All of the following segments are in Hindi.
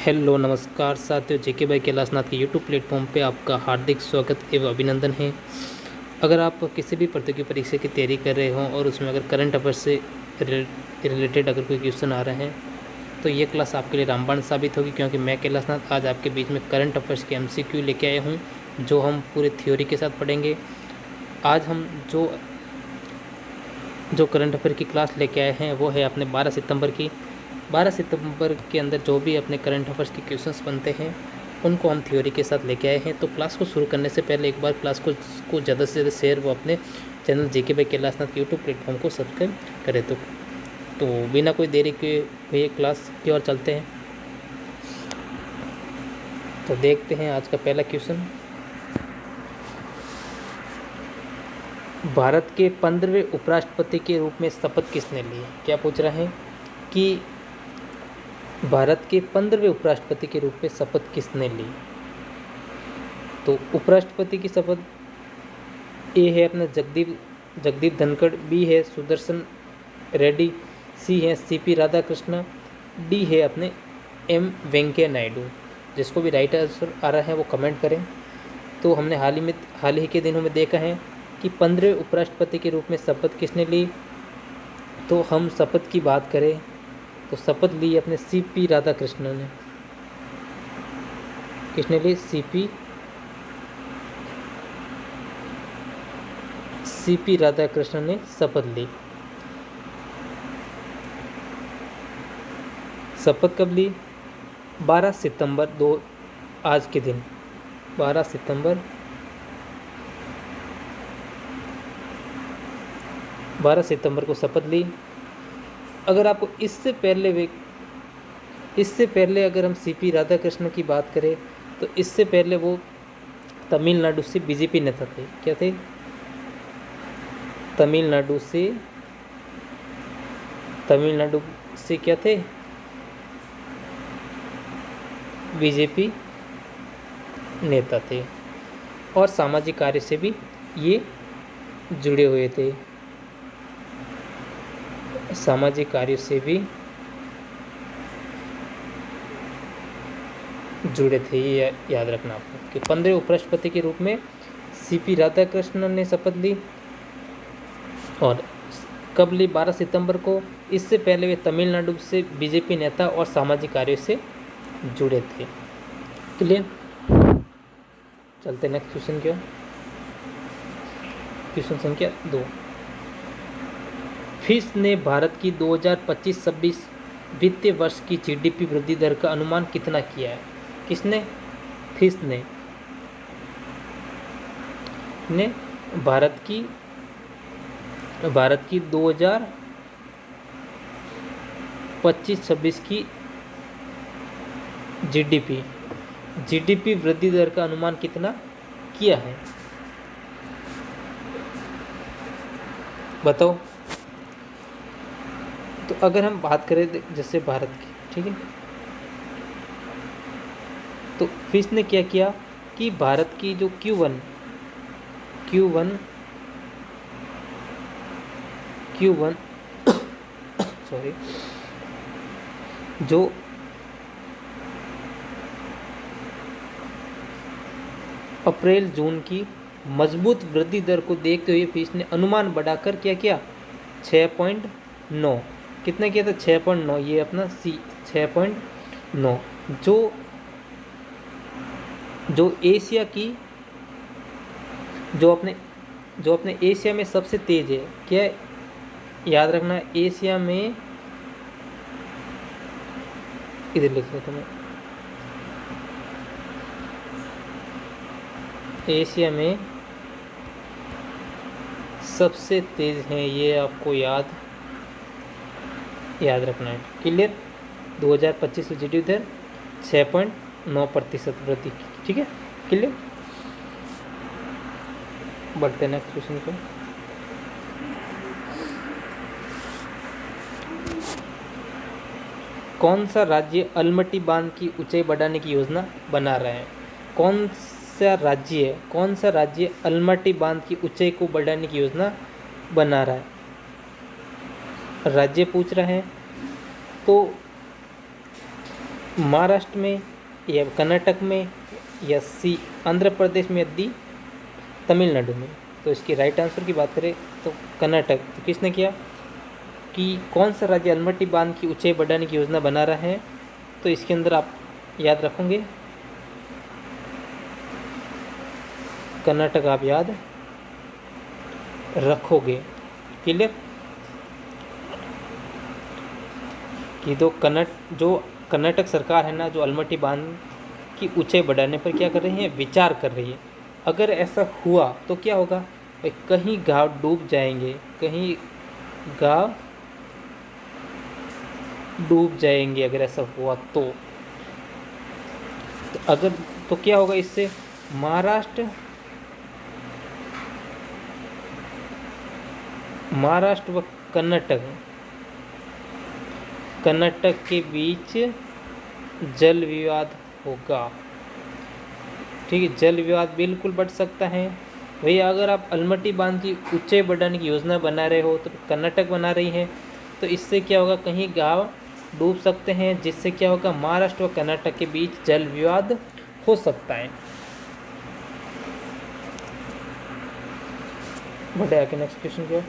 हेलो नमस्कार साथियों, जेके भाई कैलाशनाथ के यूट्यूब प्लेटफॉर्म पे आपका हार्दिक स्वागत एवं अभिनंदन है। अगर आप किसी भी प्रतियोगी परीक्षा की तैयारी कर रहे हों और उसमें अगर करंट अफेयर से रिलेटेड अगर कोई क्वेश्चन आ रहे हैं तो ये क्लास आपके लिए रामबाण साबित होगी, क्योंकि मैं कैलाशनाथ आज आपके बीच में करंट अफेयर्स के MCQ लेके आया हूँ, जो हम पूरे थ्योरी के साथ पढ़ेंगे। आज हम जो करंट अफेयर की क्लास लेके आए हैं वो है अपने 12 सितंबर की। 12 सितंबर के अंदर जो भी अपने करंट अफेयर्स के क्वेश्चंस बनते हैं उनको हम थ्योरी के साथ लेके आए हैं। तो क्लास को शुरू करने से पहले एक बार क्लास को ज़्यादा से ज़्यादा शेयर वो अपने चैनल जेके भाई कैलाशनाथ के यूट्यूब प्लेटफॉर्म को सब्सक्राइब करें। तो बिना कोई देरी के हुए क्लास की ओर चलते हैं। तो देखते हैं आज का पहला क्वेश्चन। भारत के 15वें उपराष्ट्रपति के रूप में शपथ किसने ली? क्या पूछ रहे हैं कि भारत के 15वें उपराष्ट्रपति के रूप में शपथ किसने ली? तो उपराष्ट्रपति की शपथ ए है अपना जगदीप धनखड़, बी है सुदर्शन रेड्डी, सी है CP राधाकृष्ण, डी है अपने M वेंकैया नायडू। जिसको भी राइट आंसर आ रहा है वो कमेंट करें। तो हमने हाल ही के दिनों में देखा है कि 15वें उपराष्ट्रपति के रूप में शपथ किसने ली। तो हम शपथ की बात करें तो शपथ ली अपने CP राधाकृष्णन ने। किसने ली? CP राधाकृष्णन ने शपथ ली। शपथ कब ली? 12 सितंबर आज के दिन 12 सितंबर को शपथ ली। अगर आपको इससे पहले अगर हम CP राधाकृष्णन की बात करें तो इससे पहले वो तमिलनाडु से बीजेपी नेता थे। क्या थे? तमिलनाडु से क्या थे? बीजेपी नेता थे और सामाजिक कार्य से भी ये जुड़े हुए थे। सामाजिक कार्य से भी जुड़े थे, ये याद रखना आपको कि 15वें उपराष्ट्रपति के रूप में CP राधाकृष्णन ने शपथ ली। और कब ली? 12 सितंबर को। इससे पहले वे तमिलनाडु से बीजेपी नेता और सामाजिक कार्यों से जुड़े थे। क्लियर? चलते नेक्स्ट क्वेश्चन की ओर। क्वेश्चन संख्या 2। फिच ने भारत की 2025-26 वित्तीय वर्ष की GDP वृद्धि दर का अनुमान कितना किया है? किसने? फिच ने भारत की 2025-26 की GDP वृद्धि दर का अनुमान कितना किया है? बताओ। तो अगर हम बात करें जैसे भारत की, ठीक है, तो फिच ने क्या किया कि भारत की जो Q1 सॉरी, जो अप्रैल जून की मजबूत वृद्धि दर को देखते हुए फिच ने अनुमान बढ़ाकर क्या किया? 6.9। कितना किया था? 6.9। ये अपना 6.9 जो एशिया की जो अपने एशिया में सबसे तेज है। क्या याद रखना? एशिया में, इधर लिख लेता मैं, एशिया में सबसे तेज हैं, ये आपको याद रखना है। क्लियर? 2025 से GDP दर 6.9% वृद्धि की। ठीक है, क्लियर? बढ़ते हैं नेक्स्ट क्वेश्चन को। कौन सा राज्य अलमट्टी बांध की ऊंचाई बढ़ाने की योजना बना रहा है? कौन सा राज्य अलमट्टी बांध की ऊंचाई को बढ़ाने की योजना बना रहा है? राज्य पूछ रहे हैं। तो महाराष्ट्र में या कर्नाटक में या सी आंध्र प्रदेश में या डी तमिलनाडु में। तो इसकी राइट आंसर की बात करें तो कर्नाटक। तो किसने किया कि कौन सा राज्य अलमट्टी बांध की ऊंचाई बढ़ाने की योजना बना रहा है? तो इसके अंदर आप याद रखोगे कर्नाटक, आप याद रखोगे। क्लियर कि जो कर्नाटक सरकार है ना, जो अलमट्टी बांध की ऊंचाई बढ़ाने पर क्या कर रही है? विचार कर रही है। अगर ऐसा हुआ तो क्या होगा भाई? कहीं गांव डूब जाएंगे, कहीं गांव डूब जाएंगे अगर ऐसा हुआ तो अगर तो क्या होगा इससे? महाराष्ट्र व कर्नाटक के बीच जल विवाद होगा। ठीक है, जल विवाद बिल्कुल बढ़ सकता है भैया। अगर आप अलमट्टी बांध की ऊंचाई बढ़ाने की योजना बना रहे हो तो कर्नाटक बना रही है, तो इससे क्या होगा? कहीं गांव डूब सकते हैं, जिससे क्या होगा? महाराष्ट्र व कर्नाटक के बीच जल विवाद हो सकता है। बढ़े आगे, नेक्स्ट क्वेश्चन क्या है?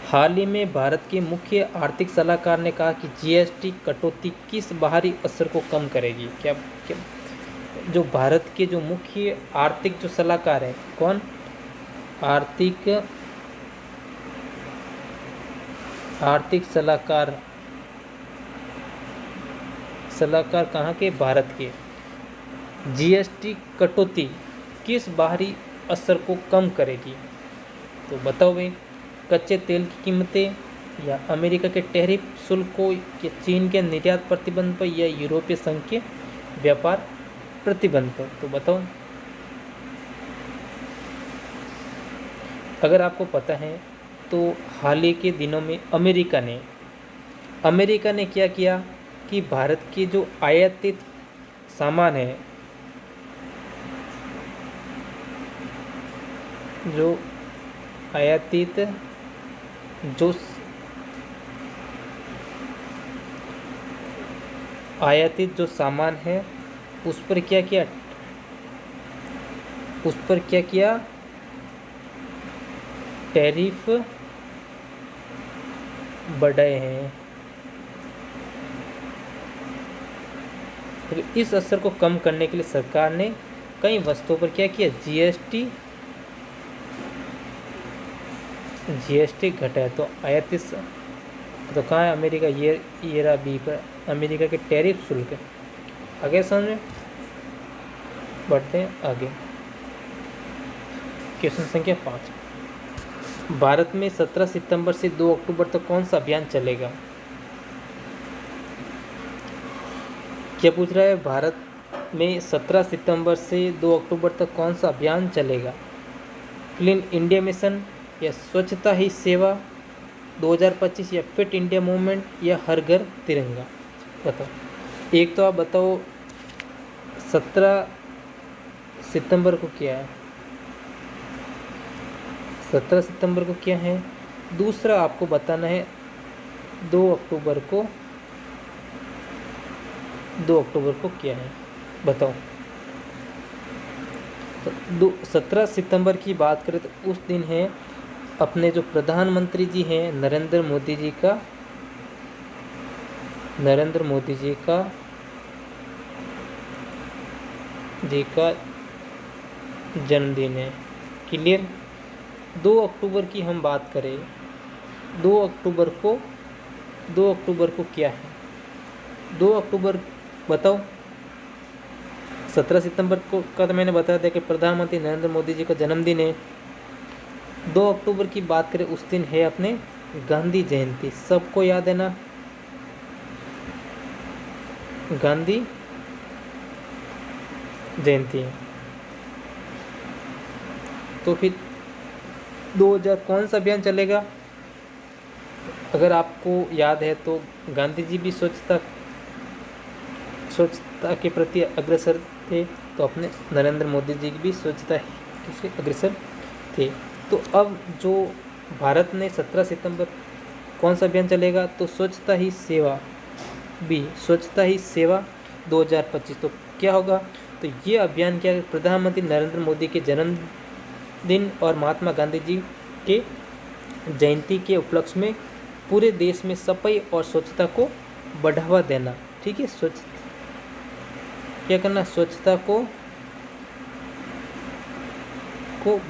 हाल ही में भारत के मुख्य आर्थिक सलाहकार ने कहा कि जीएसटी कटौती किस बाहरी असर को कम करेगी। क्या जो भारत के जो मुख्य आर्थिक जो सलाहकार हैं, कौन? आर्थिक सलाहकार कहाँ के? भारत के। जीएसटी कटौती किस बाहरी असर को कम करेगी? तो बताओ भाई, कच्चे तेल की कीमतें, या अमेरिका के टैरिफ शुल्कों, या चीन के निर्यात प्रतिबंध पर, या यूरोपीय संघ के व्यापार प्रतिबंध पर? तो बताओ। अगर आपको पता है तो हाल ही के दिनों में अमेरिका ने क्या किया कि भारत के जो आयातित सामान है, जो आयातित जो सामान है उस पर क्या किया? टैरिफ बढ़ाए हैं। तो इस असर को कम करने के लिए सरकार ने कई वस्तुओं पर क्या किया? जीएसटी घटाया। तो आयातित तो कहाँ है? अमेरिका, ये रहा बी पर, अमेरिका के टैरिफ शुल्क। आगे समझ में? बढ़ते हैं आगे। क्वेश्चन संख्या 5, भारत में 17 सितंबर से 2 अक्टूबर तक कौन सा अभियान चलेगा? क्या पूछ रहा है? भारत में 17 सितंबर से 2 अक्टूबर तक कौन सा अभियान चलेगा? क्लीन इंडिया मिशन, या स्वच्छता ही सेवा 2025, या फिट इंडिया मूवमेंट, या हर घर तिरंगा? बताओ। एक तो आप बताओ 17 सितंबर को क्या है? 17 सितंबर को क्या है? दूसरा आपको बताना है 2 अक्टूबर को क्या है? बताओ। तो 17 सितंबर की बात करें तो उस दिन है अपने जो प्रधानमंत्री जी हैं नरेंद्र मोदी जी का जन्मदिन है। क्लियर? 2 अक्टूबर की हम बात करें, 2 अक्टूबर को क्या है? 2 अक्टूबर बताओ। 17 सितंबर को का तो मैंने बताया था कि प्रधानमंत्री नरेंद्र मोदी जी का जन्मदिन है। 2 अक्टूबर की बात करें उस दिन है अपने गांधी जयंती। सबको याद है ना? गांधी जयंती है। तो फिर 2000 कौन सा अभियान चलेगा? अगर आपको याद है तो गांधी जी भी स्वच्छता के प्रति अग्रसर थे, तो अपने नरेंद्र मोदी जी भी स्वच्छता के अग्रसर थे। तो अब जो भारत ने 17 सितंबर कौन सा अभियान चलेगा? तो स्वच्छता ही सेवा, बी स्वच्छता ही सेवा 2025। तो क्या होगा? तो ये अभियान क्या है? प्रधानमंत्री नरेंद्र मोदी के जन्मदिन और महात्मा गांधी जी के जयंती के उपलक्ष्य में पूरे देश में सफाई और स्वच्छता को बढ़ावा देना। ठीक है, स्वच्छ क्या करना? स्वच्छता को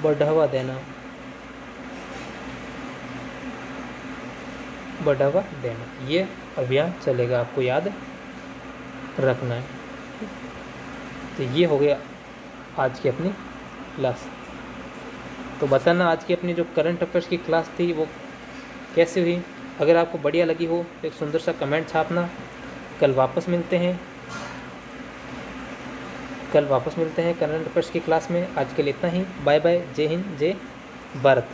बढ़ावा देना, ये अभियान चलेगा, आपको याद रखना है। तो ये हो गया आज की अपनी क्लास। तो बताना आज की अपनी जो करंट अफेयर्स की क्लास थी वो कैसे हुई। अगर आपको बढ़िया लगी हो तो एक सुंदर सा कमेंट छापना। कल वापस मिलते हैं करंट अफेयर्स की क्लास में। आज के लिए इतना ही। Bye bye. जय हिंद, जय भारत।